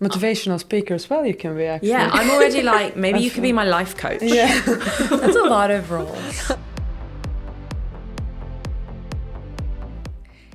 Motivational speaker as well, you can be actually. Yeah, I'm already like, maybe you could be my life coach. Yeah. That's a lot of roles.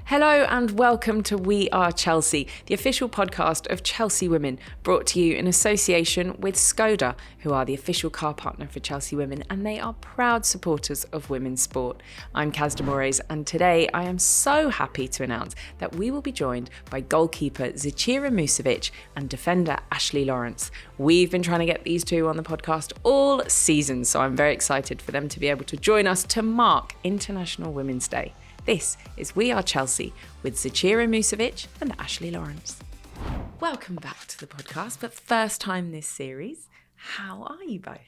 Hello and welcome to We Are Chelsea, the official podcast of Chelsea Women, brought to you in association with Skoda, who are the official car partner for Chelsea Women, and they are proud supporters of women's sport. I'm Caz De Moraes, and today I am so happy to announce that we will be joined by goalkeeper Zećira Mušović and defender Ashley Lawrence. We've been trying to get these two on the podcast all season, so I'm very excited for them to be able to join us to mark International Women's Day. This is We Are Chelsea with Zećira Mušović and Ashley Lawrence. Welcome back to the podcast, but first time this series. How are you both?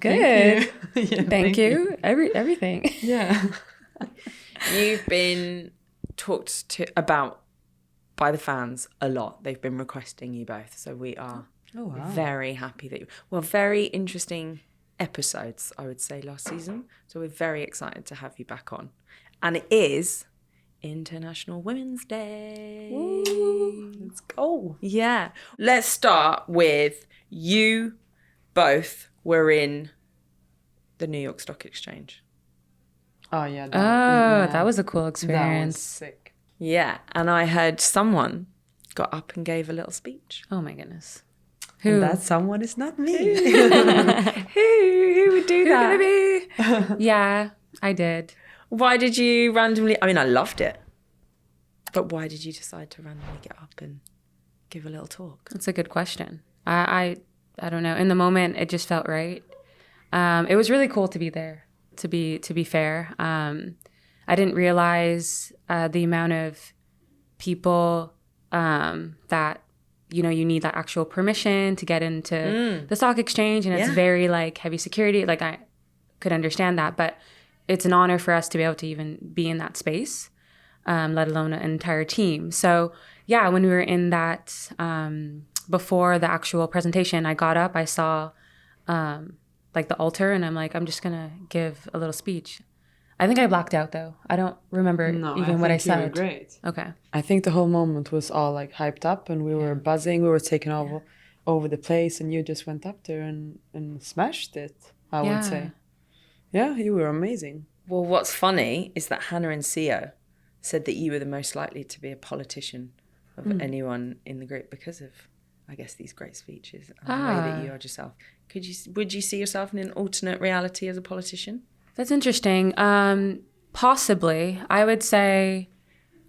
Good. Yeah, Thank you. Everything. Yeah. You've been talked about by the fans a lot. They've been requesting you both, so we are very happy that very interesting episodes, I would say, last season. So we're very excited to have you back on. And it is International Women's Day. Woo, let's go. Yeah. Let's start with you both were in the New York Stock Exchange. Oh, yeah. That was a cool That was experience. sick. Yeah. And I heard someone got up and gave a little speech. Oh my goodness. And Who? that someone is not me. Who would do Who that? could it be? Yeah, I did. Why did you randomly... I mean, I loved it. But why did you decide to randomly get up and give a little talk? That's a good question. I don't know. In the moment, it just felt right. It was really cool to be there. To be fair, I didn't realize the amount of people that you need that actual permission to get into the stock exchange, and it's very like heavy security. Like I could understand that, but it's an honor for us to be able to even be in that space, let alone an entire team. So yeah, when we were in that, before the actual presentation, I got up, I saw like the altar, and I'm like, I'm just gonna give a little speech. I think I blacked out though. I don't remember even what I said. You were great. Okay. I think the whole moment was all like hyped up, and we were buzzing. We were taking over the place, and you just went up there and smashed it, I would say. Yeah, you were amazing. Well, what's funny is that Hannah and Sio said that you were the most likely to be a politician of anyone in the group because of, I guess, these great speeches and the way that you are yourself. Would you see yourself in an alternate reality as a politician? That's interesting. Possibly. I would say,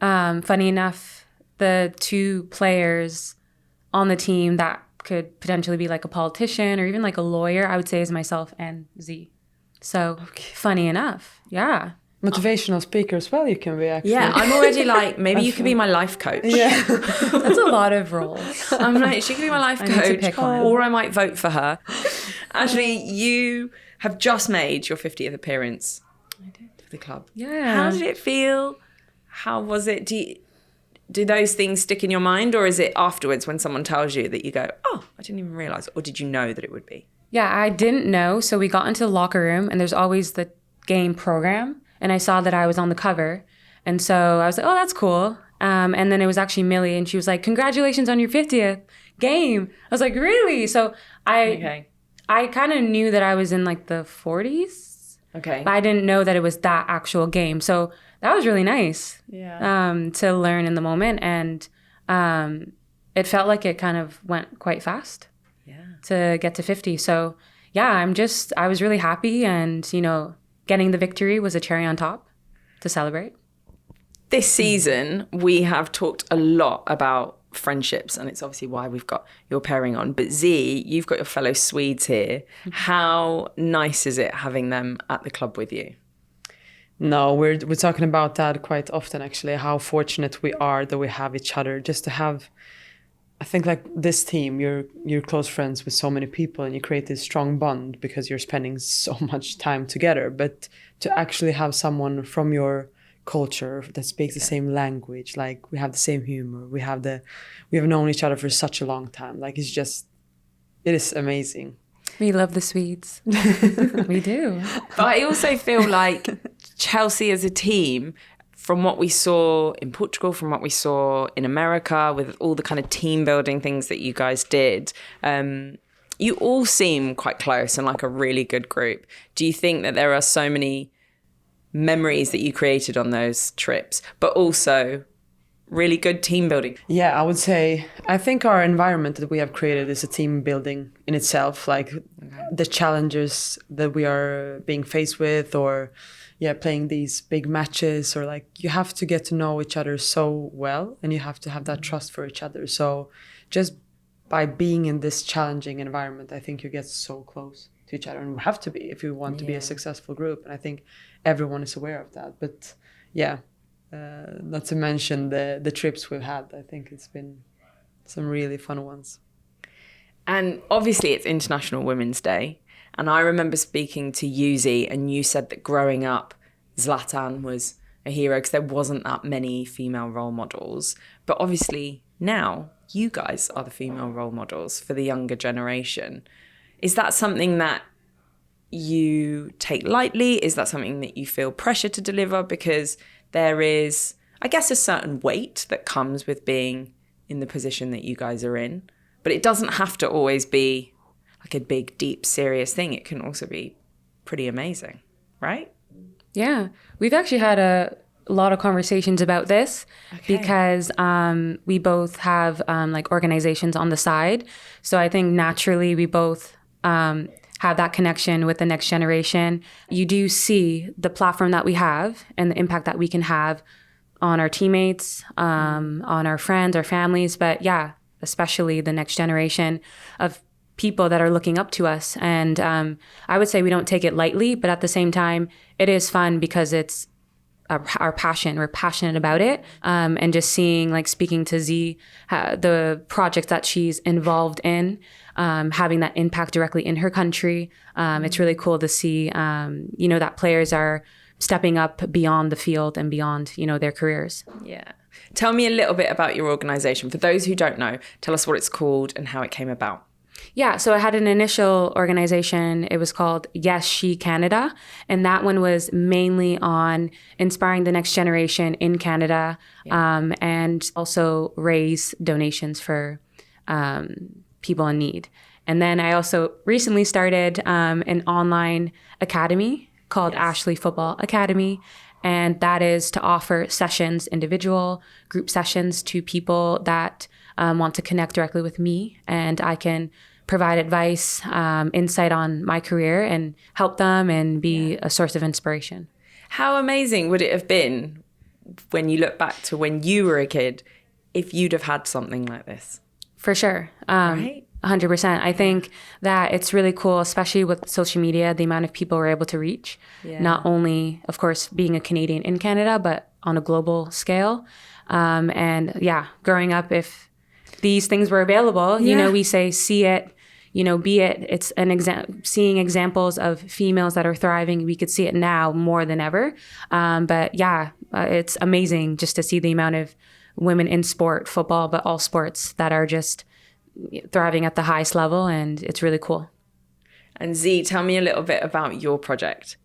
funny enough, the two players on the team that could potentially be like a politician or even like a lawyer, I would say is myself and Z. So funny enough. Yeah. Motivational speaker as well, you can be actually. Yeah, I'm already like, maybe you could be my life coach. Yeah. That's a lot of roles. I'm like, she could be my life I need to coach, pick one. or I might vote for her. Actually, you have just made your 50th appearance for the club. Yeah. How did it feel? How was it? Do those things stick in your mind, or is it afterwards when someone tells you that you go, oh, I didn't even realise, or did you know that it would be? Yeah, I didn't know. So we got into the locker room, and there's always the game program. And I saw that I was on the cover. And so I was like, oh, that's cool. And then it was actually Millie, and she was like, congratulations on your 50th game. I was like, really? So I kind of knew that I was in like the 40s. Okay. But I didn't know that it was that actual game. So that was really nice to learn in the moment. And it felt like it kind of went quite fast to get to 50. So yeah, I was really happy. And, getting the victory was a cherry on top to celebrate. This season, we have talked a lot about friendships, and it's obviously why we've got your pairing on. But Z, you've got your fellow Swedes here. How nice is it having them at the club with you? No, we're talking about that quite often, actually, how fortunate we are that we have each other. Just to have, I think, like this team, you're close friends with so many people, and you create this strong bond because you're spending so much time together. But to actually have someone from your culture that speaks the same language, like we have the same humor, we have known each other for such a long time. Like it is amazing. We love the Swedes. We do. But I also feel like Chelsea as a team, from what we saw in Portugal, from what we saw in America, with all the kind of team building things that you guys did, you all seem quite close and like a really good group. Do you think that there are so many memories that you created on those trips, but also really good team building? Yeah, I would say, I think our environment that we have created is a team building in itself, like the challenges that we are being faced with, or playing these big matches, or like you have to get to know each other so well, and you have to have that trust for each other. So just by being in this challenging environment, I think you get so close to each other, and we have to be if you want to be a successful group. And I think everyone is aware of that. But not to mention the trips we've had. I think it's been some really fun ones. And obviously it's International Women's Day. And I remember speaking to Yuzi, and you said that growing up, Zlatan was a hero because there wasn't that many female role models. But obviously now you guys are the female role models for the younger generation. Is that something that you take lightly? Is that something that you feel pressure to deliver? Because there is, I guess, a certain weight that comes with being in the position that you guys are in. But it doesn't have to always be like a big, deep, serious thing. It can also be pretty amazing, right? Yeah. We've actually had a lot of conversations about this because we both have like organizations on the side. So I think naturally we both have that connection with the next generation. You do see the platform that we have and the impact that we can have on our teammates, on our friends, our families, but especially the next generation of people that are looking up to us. And I would say we don't take it lightly, but at the same time, it is fun because it's our passion. We're passionate about it. And just seeing, like speaking to Z, the projects that she's involved in, having that impact directly in her country. It's really cool to see, that players are stepping up beyond the field and beyond, their careers. Yeah. Tell me a little bit about your organization. For those who don't know, tell us what it's called and how it came about. Yeah, so I had an initial organization. It was called Yes, She Canada. And that one was mainly on inspiring the next generation in Canada, and also raise donations for people in need. And then I also recently started an online academy called Ashley Football Academy. And that is to offer sessions, individual group sessions, to people that want to connect directly with me. And I can provide advice, insight on my career, and help them and be a source of inspiration. How amazing would it have been when you look back to when you were a kid if you'd have had something like this? For sure. Right? 100%. I think that it's really cool, especially with social media, the amount of people we're able to reach. Yeah. Not only, of course, being a Canadian in Canada, but on a global scale. Growing up, if these things were available, we say, see it, be it. It's an seeing examples of females that are thriving. We could see it now more than ever. It's amazing just to see the amount of women in sport, football, but all sports that are just thriving at the highest level, and it's really cool. And Z, tell me a little bit about your project.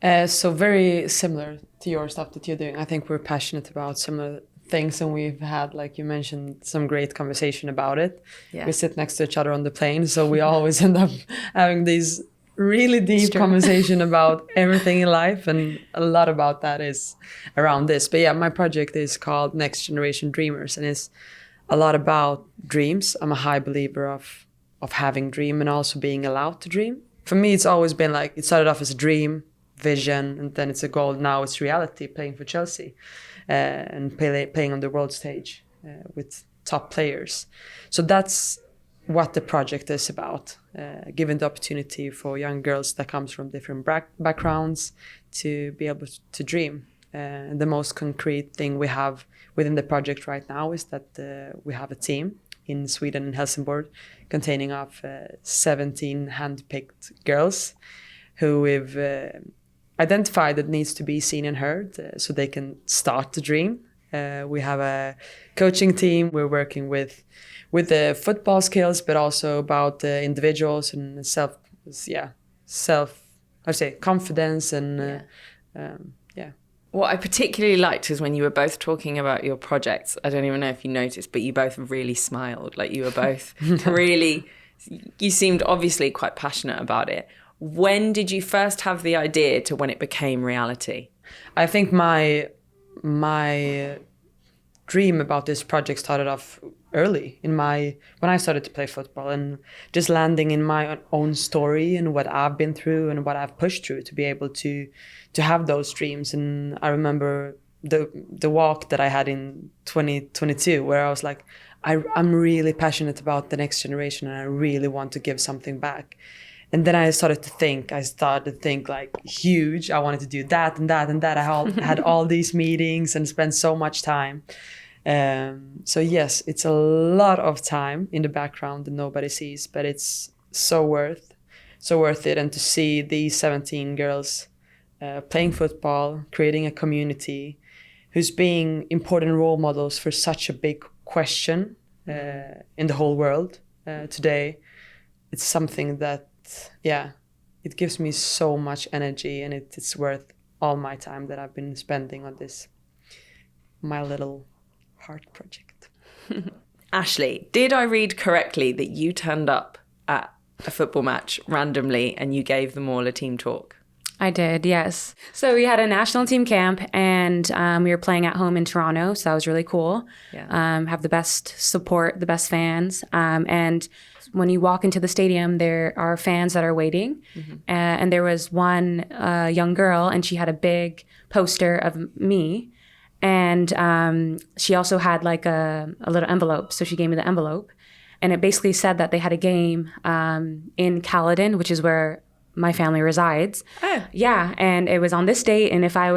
So very similar to your stuff that you're doing. I think we're passionate about similar things, and we've had, like you mentioned, some great conversation about it. Yeah. We sit next to each other on the plane, so we always end up having these really deep conversation about everything in life, and a lot about that is around this. But my project is called Next Generation Dreamers, and it's a lot about dreams. I'm a high believer of having dream and also being allowed to dream. For me, it's always been like, it started off as a dream, vision, and then it's a goal. Now it's reality, playing for Chelsea and playing on the world stage with top players. So that's what the project is about, giving the opportunity for young girls that comes from different backgrounds to be able to dream. The most concrete thing we have within the project right now is that we have a team in Sweden, in Helsingborg, containing of 17 hand-picked girls who we've identified that needs to be seen and heard so they can start to dream. We have a coaching team. We're working with the football skills, but also about individuals and confidence and What I particularly liked is when you were both talking about your projects. I don't even know if you noticed, but you both really smiled. Like you were both really, you seemed obviously quite passionate about it. When did you first have the idea to when it became reality? I think my dream about this project started off early when I started to play football, and just landing in my own story and what I've been through and what I've pushed through to be able to have those dreams. And I remember the walk that I had in 2022 where I was like, I'm really passionate about the next generation and I really want to give something back. And then I started to think like huge. I wanted to do that and that and that. I had all these meetings and spent so much time. So yes, it's a lot of time in the background that nobody sees, but it's so worth it. And to see these 17 girls playing football, creating a community, who's being important role models for such a big question in the whole world today. It's something that, it gives me so much energy, and it's worth all my time that I've been spending on this, my little heart project. Ashley, did I read correctly that you turned up at a football match randomly and you gave them all a team talk? I did, yes. So we had a national team camp, and we were playing at home in Toronto, so that was really cool. Yeah. Have the best support, the best fans. And when you walk into the stadium, there are fans that are waiting. Mm-hmm. And there was one young girl, and she had a big poster of me. And she also had like a little envelope. So she gave me the envelope. And it basically said that they had a game in Caledon, which is where my family resides. Oh. Yeah, and it was on this date, and if I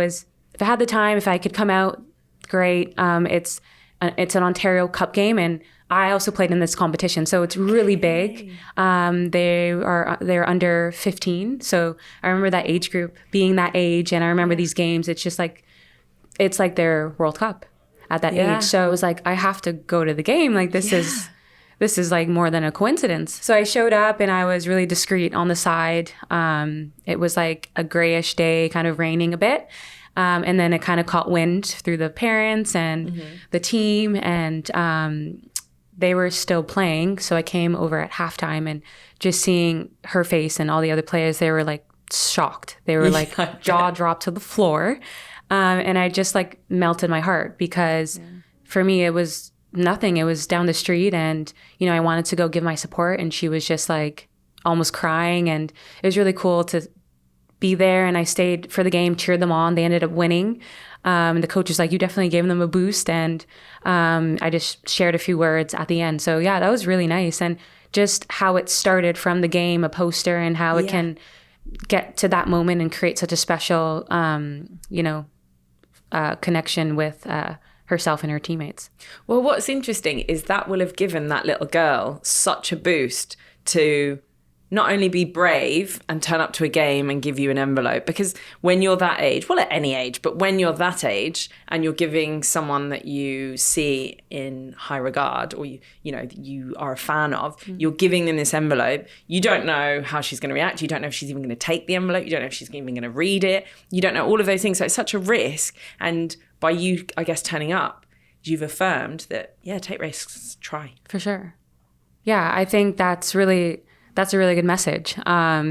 had the time, if I could come out, great. It's an Ontario Cup game, and I also played in this competition, so it's really big. They're under 15, so I remember that age group being that age, and I remember these games. It's just like it's like their World Cup at that age. So it was like I have to go to the game. Like this is like more than a coincidence. So I showed up, and I was really discreet on the side. It was like a grayish day, kind of raining a bit. And then it kind of caught wind through the parents and the team, and they were still playing. So I came over at halftime, and just seeing her face and all the other players, they were like shocked. They were like jaw dropped to the floor. And I just like melted my heart, because for me, it was nothing. It was down the street, and I wanted to go give my support, and she was just like almost crying, and it was really cool to be there. And I stayed for the game, cheered them on. They ended up winning. The coach was like, you definitely gave them a boost, and I just shared a few words at the end. So yeah, that was really nice. And just how it started from the game, a poster, and how it can get to that moment and create such a special connection with herself and her teammates. Well, what's interesting is that will have given that little girl such a boost to not only be brave and turn up to a game and give you an envelope, because when you're that age, well, at any age, but when you're that age and you're giving someone that you see in high regard, or you are a fan of, you're giving them this envelope. You don't know how she's going to react. You don't know if she's even going to take the envelope. You don't know if she's even going to read it. You don't know all of those things. So it's such a risk. And by you, I guess, turning up, you've affirmed that, take risks, try. For sure. Yeah, I think that's a really good message,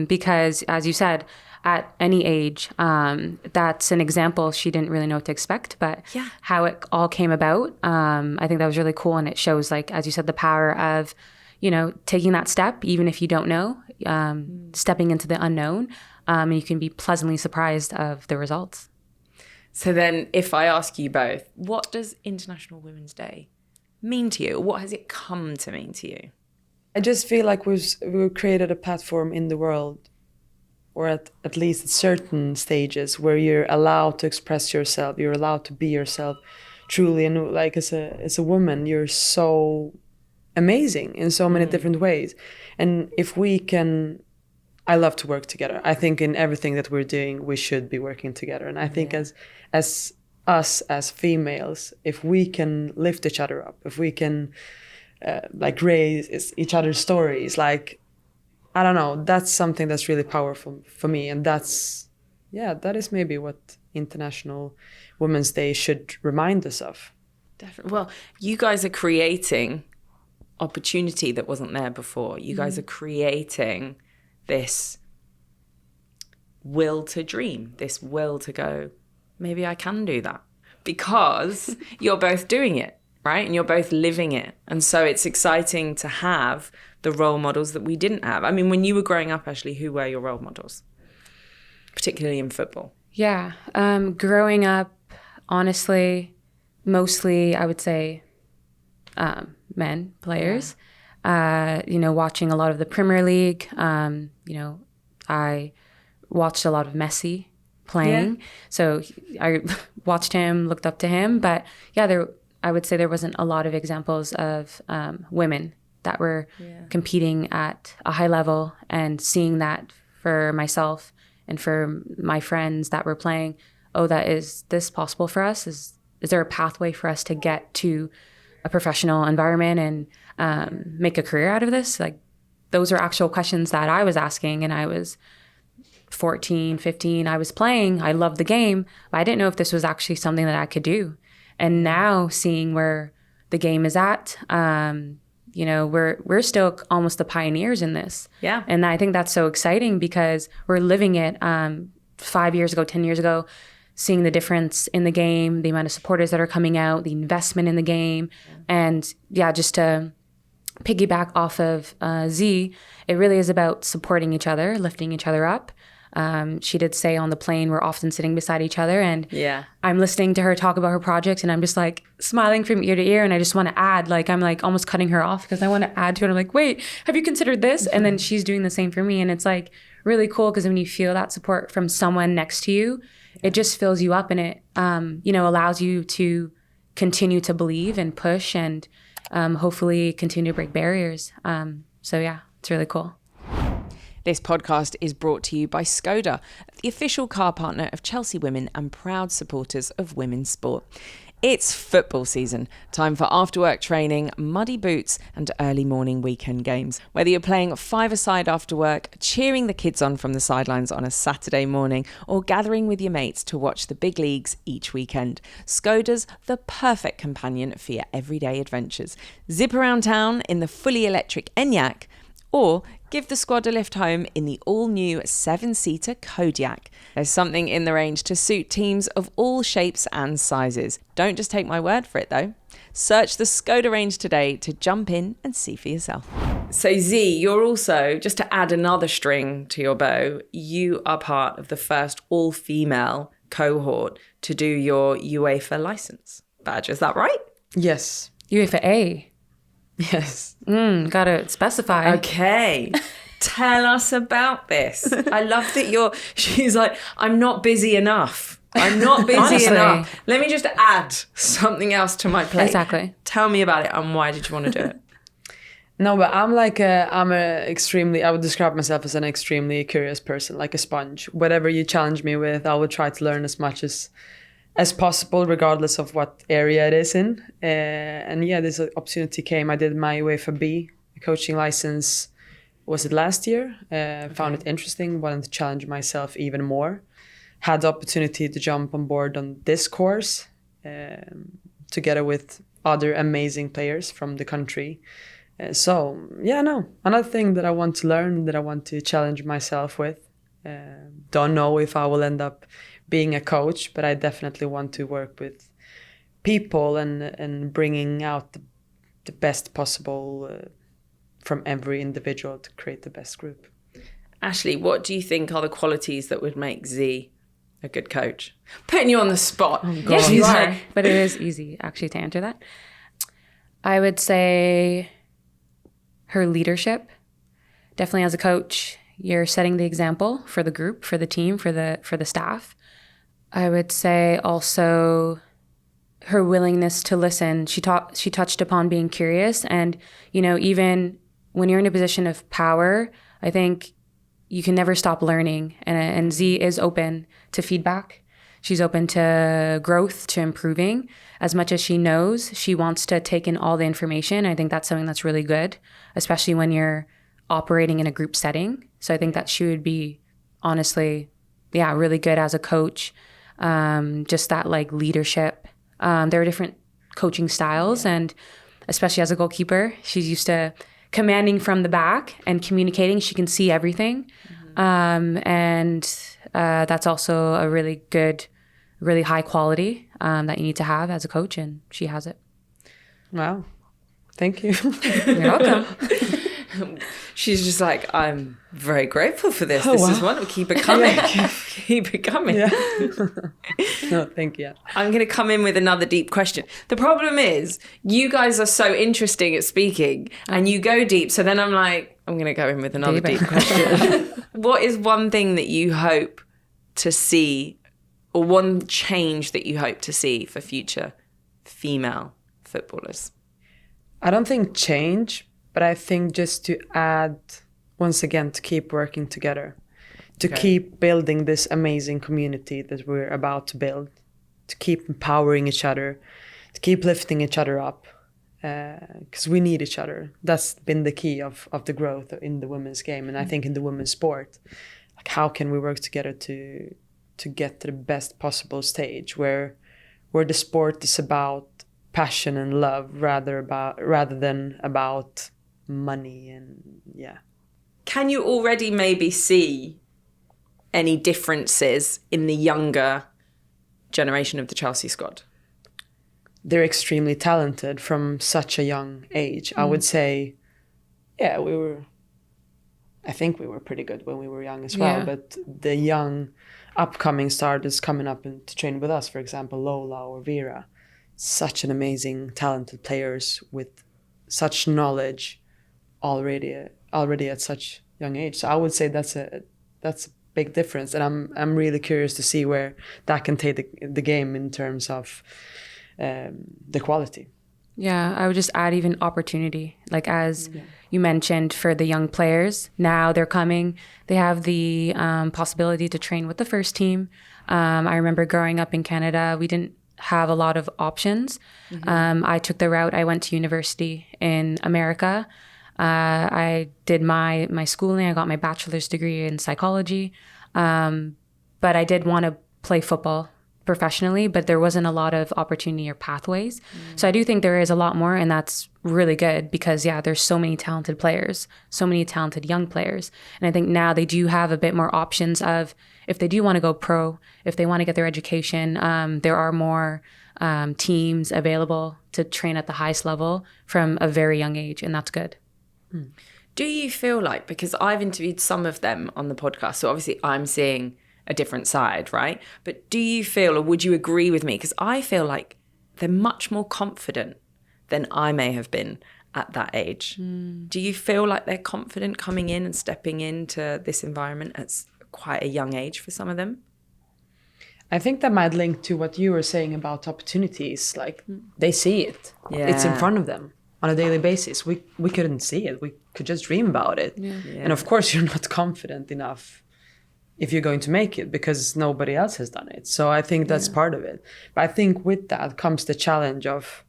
because as you said, at any age, that's an example. She didn't really know what to expect, but how it all came about, I think that was really cool. And it shows, like, as you said, the power of, taking that step, even if you don't know, stepping into the unknown, and you can be pleasantly surprised of the results. So then if I ask you both, what does International Women's Day mean to you? What has it come to mean to you? I just feel like we've created a platform in the world, or at least at certain stages, where you're allowed to express yourself, you're allowed to be yourself truly. And like as a woman, you're so amazing in so many different ways. And if we can, I love to work together. I think in everything that we're doing, we should be working together. And I think as us as females, if we can lift each other up, if we can raise each other's stories, like, I don't know, that's something that's really powerful for me. And that is maybe what International Women's Day should remind us of. Definitely. Well, you guys are creating opportunity that wasn't there before. You guys are creating this will to dream, this will to go, maybe I can do that, because you're both doing it, right? And you're both living it. And so it's exciting to have the role models that we didn't have. I mean, when you were growing up, Ashley, who were your role models, particularly in football? Yeah. Growing up, honestly, mostly I would say men players. Watching a lot of the Premier League. I watched a lot of Messi playing. Yeah. So I watched him, looked up to him. But yeah, I would say there wasn't a lot of examples of women that were competing at a high level, and seeing that for myself and for my friends that were playing, is this possible for us? Is there a pathway for us to get to a professional environment and make a career out of this? Like, those are actual questions that I was asking, and I was 14, 15, I was playing, I loved the game, but I didn't know if this was actually something that I could do. And now seeing where the game is at, we're still almost the pioneers in this. Yeah. And I think that's so exciting because we're living it 5 years ago, 10 years ago, seeing the difference in the game, the amount of supporters that are coming out, the investment in the game. And yeah, just to piggyback off of Z, it really is about supporting each other, lifting each other up. She did say on the plane, we're often sitting beside each other, and I'm listening to her talk about her projects, and I'm just like smiling from ear to ear, and I just want to add, like, I'm like almost cutting her off because I want to add to it. I'm like, wait, have you considered this? And then she's doing the same for me. And it's like really cool because when you feel that support from someone next to you, it just fills you up, and it, allows you to continue to believe and push and hopefully continue to break barriers. So yeah, it's really cool. This podcast is brought to you by Skoda, the official car partner of Chelsea Women and proud supporters of women's sport. It's football season, time for after-work training, muddy boots and early morning weekend games. Whether you're playing five-a-side after work, cheering the kids on from the sidelines on a Saturday morning, or gathering with your mates to watch the big leagues each weekend, Skoda's the perfect companion for your everyday adventures. Zip around town in the fully electric Enyaq, or give the squad a lift home in the all-new 7-seater Kodiaq. There's something in the range to suit teams of all shapes and sizes. Don't just take my word for it, though. Search the Skoda range today to jump in and see for yourself. So Z, you're also, just to add another string to your bow, you are part of the first all-female cohort to do your UEFA license badge. Is that right? Yes. UEFA A. Yes. Gotta specify. Okay. Tell us about this. I love that she's like, I'm not busy enough. I'm not busy enough. Let me just add something else to my plate. Exactly. Tell me about it, and why did you want to do it? No, but I would describe myself as an extremely curious person, like a sponge. Whatever you challenge me with, I will try to learn as much as possible, regardless of what area it is in. And yeah, this opportunity came. I did my UEFA B coaching license, was it last year? Found it interesting, wanted to challenge myself even more. Had the opportunity to jump on board on this course together with other amazing players from the country. Another thing that I want to learn, that I want to challenge myself with. Don't know if I will end up being a coach, but I definitely want to work with people and bringing out the best possible from every individual to create the best group. Ashley, what do you think are the qualities that would make Z a good coach? Putting you on the spot. Oh, yes, you are. But it is easy, actually, to answer that. I would say her leadership. Definitely as a coach, you're setting the example for the group, for the team, for the staff. I would say also her willingness to listen. She touched upon being curious, and even when you're in a position of power, I think you can never stop learning. And Z is open to feedback. She's open to growth, to improving. As much as she knows, she wants to take in all the information. I think that's something that's really good, especially when you're operating in a group setting. So I think that she would be honestly, really good as a coach. just that like leadership. There are different coaching styles, and especially as a goalkeeper, she's used to commanding from the back and communicating. She can see everything. And that's also a really good, really high quality that you need to have as a coach, and she has it. Wow. Thank you. You're welcome. She's just like, I'm very grateful for this. This is wonderful. Keep it coming. Keep it coming. Yeah. No, thank you. I'm going to come in with another deep question. The problem is, you guys are so interesting at speaking and you go deep. So then I'm like, I'm going to go in with another deep question. What is one thing that you hope to see, or one change that you hope to see for future female footballers? I don't think change, but I think just to add, once again, to keep working together, to keep building this amazing community that we're about to build, to keep empowering each other, to keep lifting each other up, because we need each other. That's been the key of the growth in the women's game, and I think in the women's sport. Like, how can we work together to get to the best possible stage where the sport is about passion and love rather than about money and Can you already maybe see any differences in the younger generation of the Chelsea squad? They're extremely talented from such a young age. I would say, I think we were pretty good when we were young as well, but the young upcoming starters coming up and to train with us, for example, Lola or Vera, such an amazing, talented players with such knowledge already at such young age. So I would say that's a big difference, and I'm really curious to see where that can take the game in terms of the quality. Yeah, I would just add even opportunity. Like as you mentioned, for the young players, now they're coming. They have the possibility to train with the first team. I remember growing up in Canada, we didn't have a lot of options. I took the route. I went to university in America. I did my schooling. I got my bachelor's degree in psychology. But I did want to play football professionally, but there wasn't a lot of opportunity or pathways. So I do think there is a lot more, and that's really good because, there's so many talented players, so many talented young players. And I think now they do have a bit more options of, if they do want to go pro, if they want to get their education, there are more teams available to train at the highest level from a very young age, and that's good. Do you feel like, because I've interviewed some of them on the podcast, so obviously I'm seeing a different side, right? But do you feel, or would you agree with me? Because I feel like they're much more confident than I may have been at that age. Do you feel like they're confident coming in and stepping into this environment at quite a young age for some of them? I think that might link to what you were saying about opportunities. Like, they see it. It's in front of them on a daily basis. We couldn't see it. We could just dream about it. And of course, you're not confident enough if you're going to make it because nobody else has done it. So I think that's part of it. But I think with that comes the challenge of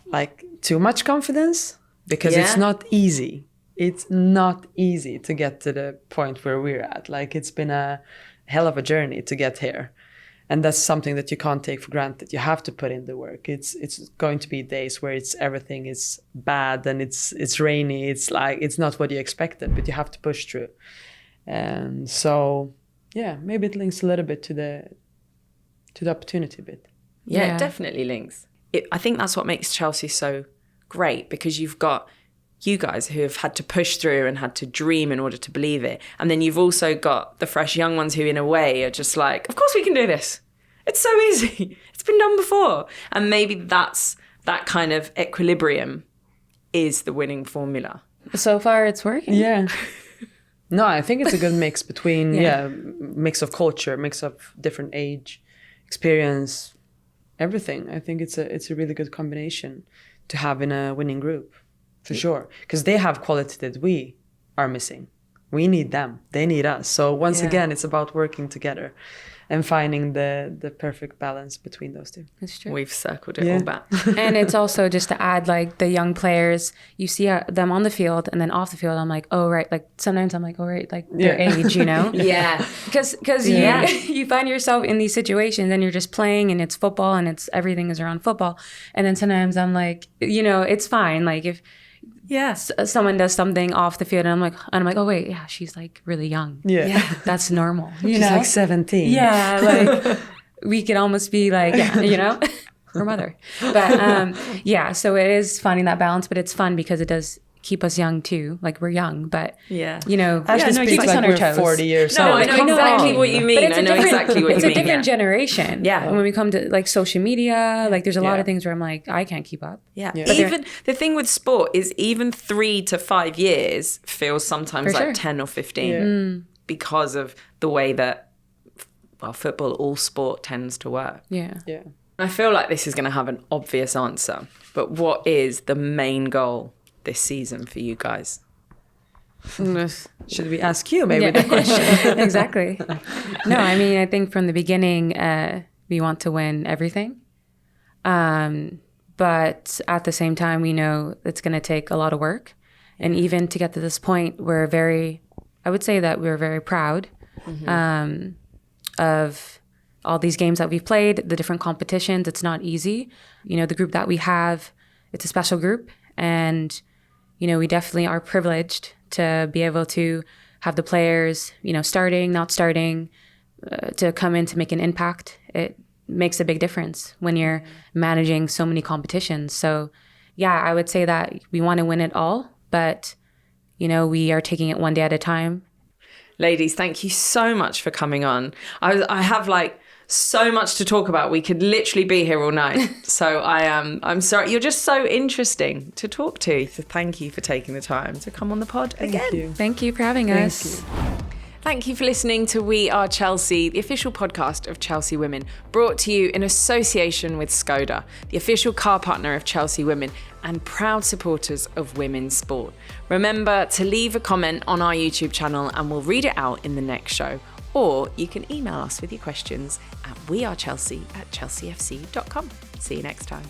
like too much confidence, because it's not easy. It's not easy to get to the point where we're at. Like, it's been a hell of a journey to get here. And that's something that you can't take for granted. You have to put in the work. It's going to be days where everything is bad and it's rainy. It's like, it's not what you expected, but you have to push through. And so, maybe it links a little bit to the opportunity bit. Yeah, it definitely links. I think that's what makes Chelsea so great, because you've got you guys who have had to push through and had to dream in order to believe it. And then you've also got the fresh young ones who in a way are just like, of course we can do this. It's so easy. It's been done before. And maybe that kind of equilibrium is the winning formula. So far it's working. Yeah. No, I think it's a good mix between, mix of culture, mix of different age, experience, everything. I think it's a really good combination to have in a winning group, for sure. Because they have quality that we are missing. we need them, they need us. So once Yeah. again, it's about working together and finding the perfect balance between those two. It's true. We've circled it Yeah. all back. And it's also just to add, like, the young players, you see them on the field, and then off the field, I'm like, oh, right. Like, sometimes I'm like, oh, right, like their Yeah. age, you know? Yeah. Because Yeah. you find yourself in these situations and you're just playing, and it's football, and it's everything is around football. And then sometimes I'm like, you know, it's fine. Like, if Yes. someone does something off the field, and I'm like, oh, wait, yeah, she's like really young. Yeah. That's normal. You She's know? like 17. Yeah, like we could almost be like, yeah, you know, her mother. But yeah, so it is finding that balance, but it's fun because it does keep us young too. Like, we're young, but Yeah. you know, Ashley keep speaks us like on our we're toes. 40 years No, old. I know Come exactly on. what you But mean. it's I a know different- exactly what you it's mean. a different yeah. generation. Yeah. When we come to like social media, like there's a lot Yeah. of things where I'm like, I can't keep up. Yeah. Yeah. But Even the thing with sport is even 3 to 5 years feels sometimes For like sure. 10 or 15 Yeah. because of the way that, well, football, all sport tends to work. Yeah. Yeah. I feel like this is going to have an obvious answer, but what is the main goal this season for you guys? Should we ask you maybe Yeah. the question? Exactly. No, I mean, I think from the beginning, we want to win everything. But at the same time, we know it's going to take a lot of work. And even to get to this point, I would say that we're very proud of all these games that we've played, the different competitions. It's not easy. You know, the group that we have, it's a special group. And, you know, we definitely are privileged to be able to have the players, you know, starting, not starting, to come in to make an impact. It makes a big difference when you're managing so many competitions. So, yeah, I would say that we want to win it all, but, you know, we are taking it one day at a time. Ladies, thank you so much for coming on. I have like so much to talk about. We could literally be here all night. So I'm sorry. You're just so interesting to talk to. So thank you for taking the time to come on the pod again. Thank you for having us. Thank you for listening to We Are Chelsea, the official podcast of Chelsea Women, brought to you in association with Skoda, the official car partner of Chelsea Women and proud supporters of women's sport. Remember to leave a comment on our YouTube channel and we'll read it out in the next show. Or you can email us with your questions at wearechelsea@chelseafc.com. See you next time.